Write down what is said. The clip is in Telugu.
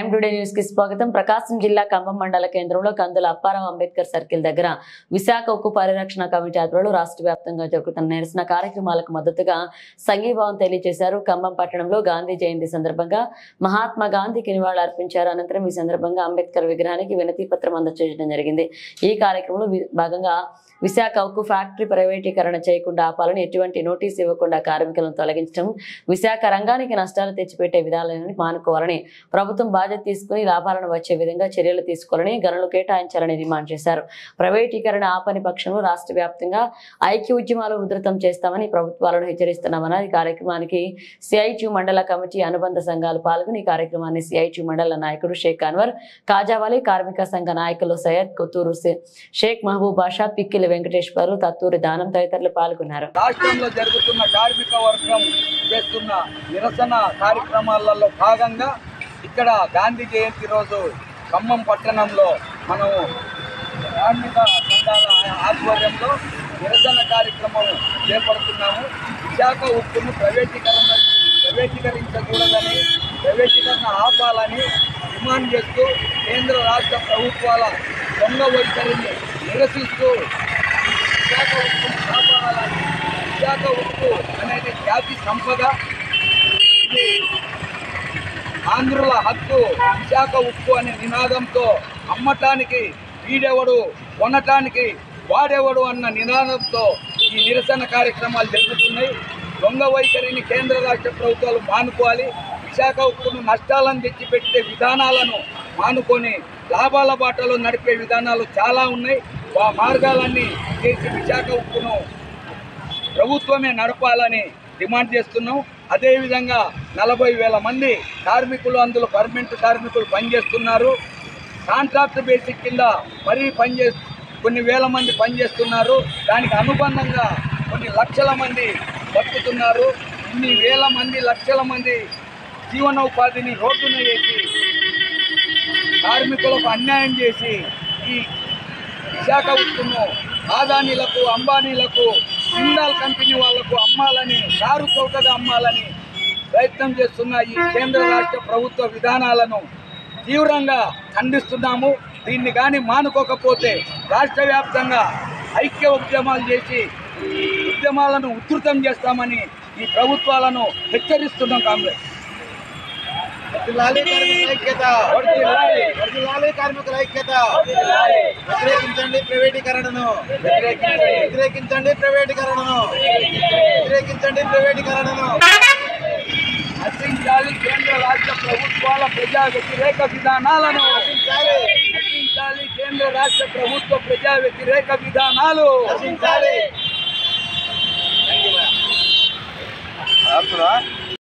ప్రైమ్ టుడే న్యూస్ కి స్వాగతం. ప్రకాశం జిల్లా ఖమ్మం మండల కేంద్రంలో కందుల అప్పారావు అంబేద్కర్ సర్కిల్ దగ్గర విశాఖ ఉక్కు పరిరక్షణ కమిటీ ఆధ్వర్యంలో రాష్ట్ర వ్యాప్తంగా జరుగుతున్న నిరసన కార్యక్రమాలకు మద్దతుగా సంఘీభావం తెలియజేశారు. ఖమ్మం పట్టణంలో గాంధీ జయంతి సందర్భంగా మహాత్మా గాంధీకి నివాళులు అర్పించారు. అనంతరం ఈ సందర్భంగా అంబేద్కర్ విగ్రహానికి వినతి పత్రం అందజేయడం జరిగింది. ఈ కార్యక్రమంలో భాగంగా విశాఖ ఉక్కు ఫ్యాక్టరీ ప్రైవేటీకరణ చేయకుండా ఆపాలని, ఎటువంటి నోటీస్ ఇవ్వకుండా కార్మికులను తొలగించడం, విశాఖ రంగానికి నష్టాలు తెచ్చిపెట్టే విధానాలను మానుకోవాలని, ప్రభుత్వం బాధ్యత తీసుకుని లాభాలను వచ్చే విధంగా చర్యలు తీసుకోవాలని, గనులు కేటాయించాలని డిమాండ్ చేశారు. ప్రైవేటీకరణ ఆపని పక్షంలో రాష్ట్ర వ్యాప్తంగా ఐక్య ఉద్యమాలు ఉధృతం చేస్తామని ప్రభుత్వాలను హెచ్చరిస్తున్నామని ఈ కార్యక్రమానికి సిఐటియు మండల కమిటీ అనుబంధ సంఘాలు పాల్గొని ఈ కార్యక్రమాన్ని సిఐటియు మండల నాయకుడు షేక్ అన్వర్, కాజావాలి, కార్మిక సంఘ నాయకులు సయ్యద్, కొత్తూరు షేక్ మహబూబ్ బాషా, పిక్కిలి వెంకటేశ్వరు, తత్తూరి దానం తదితరులు పాల్గొన్నారు. రాష్ట్రంలో జరుగుతున్న కార్మిక వర్గం చేస్తున్న నిరసన కార్యక్రమాలలో భాగంగా ఇక్కడ గాంధీ జయంతి రోజు ఖమ్మం పట్టణంలో మనము కార్మిక సంఘాల ఆధ్వర్యంలో నిరసన కార్యక్రమం చేపడుతున్నాము. విశాఖ ఉక్కును ప్రైవేటీకరించకూడదని, ప్రైవేటీకరణ ఆపాలని డిమాండ్ చేస్తూ కేంద్ర రాష్ట్ర ప్రభుత్వాల దొంగ వైఖరిని నిరసిస్తూ విశాఖ ఉక్కును కాపాడాలని, విశాఖ ఉక్కు అనేది జాతి సంపద, ఇది ఆంధ్రుల హక్కు, విశాఖ ఉక్కు అనే నినాదంతో అమ్మటానికి వీడెవడు, కొనటానికి వాడెవడు అన్న నినాదంతో ఈ నిరసన కార్యక్రమాలు జరుగుతున్నాయి. దొంగ వైఖరిని కేంద్ర రాష్ట్ర ప్రభుత్వాలు మానుకోవాలి. విశాఖ ఉక్కును నష్టాలను తెచ్చిపెట్టే విధానాలను మానుకొని లాభాల బాటలో నడిపే విధానాలు చాలా ఉన్నాయి. ఆ మార్గాలన్నీ చేసి విశాఖ ఉక్కును ప్రభుత్వమే నడపాలని డిమాండ్ చేస్తున్నాం. అదేవిధంగా 40,000 మంది కార్మికులు, అందులో పర్మనెంట్ కార్మికులు పనిచేస్తున్నారు. కాంట్రాక్ట్ బేసిక్ కింద మరీ కొన్ని వేల మంది పనిచేస్తున్నారు. దానికి అనుబంధంగా కొన్ని లక్షల మంది బతుకుతున్నారు. ఇన్ని వేల మంది, లక్షల మంది జీవనోపాధిని రోడ్డున వేసి కార్మికులకు అన్యాయం చేసి ఈ విశాఖ ఉక్కును ఆదానీలకు, అంబానీలకు, జిందాల్ కంపెనీ వాళ్లకు అమ్మాలని, కారు చౌకగా అమ్మాలని ప్రయత్నం చేస్తున్న ఈ కేంద్ర రాష్ట్ర ప్రభుత్వ విధానాలను తీవ్రంగా ఖండిస్తున్నాము. దీన్ని కానీ మానుకోకపోతే రాష్ట్ర వ్యాప్తంగా ఐక్య ఉద్యమాలు చేసి ఉద్యమాలను ఉధృతం చేస్తామని ఈ ప్రభుత్వాలను హెచ్చరిస్తున్నాం. కాంగ్రెస్ కార్మికుల ఐక్యత, వ్యతిరేకించండి ప్రైవేటీకరణను, వ్యతిరేకించండి ప్రైవేటీకరణను, వ్యతిరేకించండి ప్రైవేటీకరణను. నశించాలి కేంద్ర రాష్ట్ర ప్రభుత్వాల ప్రజా వ్యతిరేక విధానాలను, నశించాలి కేంద్ర రాష్ట్ర ప్రభుత్వ ప్రజా వ్యతిరేక విధానాలు నశించాలి.